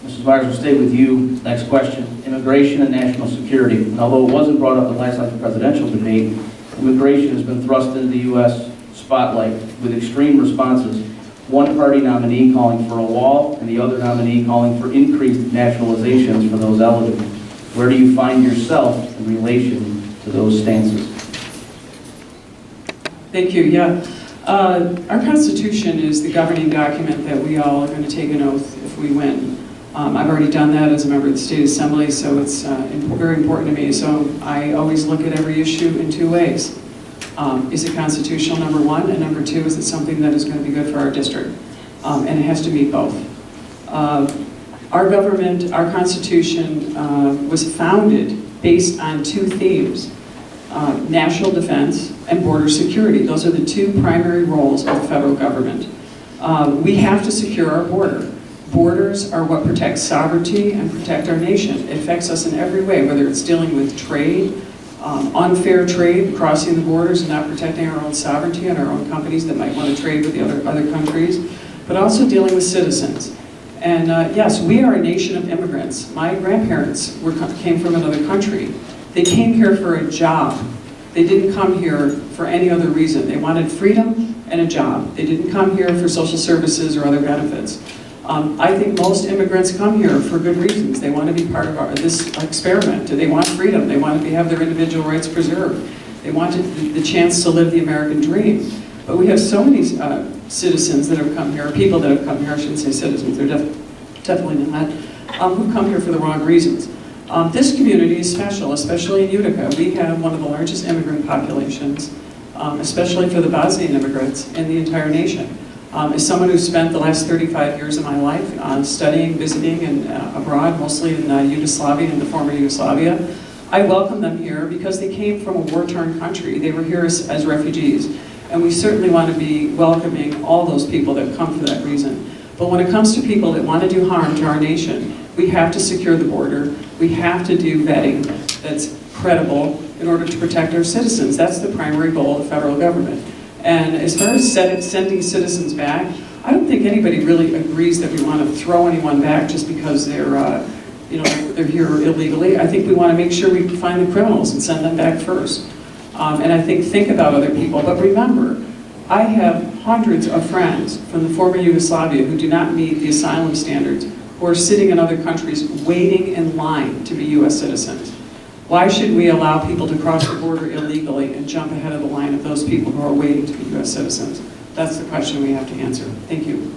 Mrs. Myers, will stay with you. Next question, immigration and national security. And although it wasn't brought up in last night's presidential debate, immigration has been thrust into the U.S. spotlight with extreme responses. One party nominee calling for a wall and the other nominee calling for increased naturalizations for those eligible. Where do you find yourself in relation to those stances? Thank you. Yeah. Our Constitution is the governing document that we all are going to take an oath if we win. I've already done that as a member of the State Assembly, so it's very important to me. So I always look at every issue in two ways. Is it constitutional, number one? And number two, is it something that is going to be good for our district? And it has to meet both. Our government, our Constitution was founded based on two themes. National defense and border security. Those are the two primary roles of the federal government. We have to secure our border. Borders are what protects sovereignty and protect our nation. It affects us in every way, whether it's dealing with trade, unfair trade, crossing the borders and not protecting our own sovereignty and our own companies that might want to trade with the other countries, but also dealing with citizens. And yes, we are a nation of immigrants. My grandparents came from another country. They came here for a job. They didn't come here for any other reason. They wanted freedom and a job. They didn't come here for social services or other benefits. I think most immigrants come here for good reasons. They want to be part of this experiment. They want freedom. They want to have their individual rights preserved. They want the chance to live the American dream. But we have so many citizens that have come here, people that have come here, I shouldn't say citizens, they're definitely not, who've come here for the wrong reasons. This community is special, especially in Utica. We have one of the largest immigrant populations, especially for the Bosnian immigrants in the entire nation. As someone who spent the last 35 years of my life studying, visiting, and abroad, mostly in Yugoslavia and the former Yugoslavia, I welcome them here because they came from a war-torn country. They were here as refugees. And we certainly want to be welcoming all those people that come for that reason. But when it comes to people that want to do harm to our nation, we have to secure the border. We have to do vetting that's credible in order to protect our citizens. That's the primary goal of the federal government. And as far as sending citizens back, I don't think anybody really agrees that we want to throw anyone back just because they're here illegally. I think we want to make sure we find the criminals and send them back first. And I think about other people. But remember, I have hundreds of friends from the former Yugoslavia who do not meet the asylum standards, who are sitting in other countries waiting in line to be U.S. citizens. Why should we allow people to cross the border illegally and jump ahead of the line of those people who are waiting to be U.S. citizens? That's the question we have to answer. Thank you.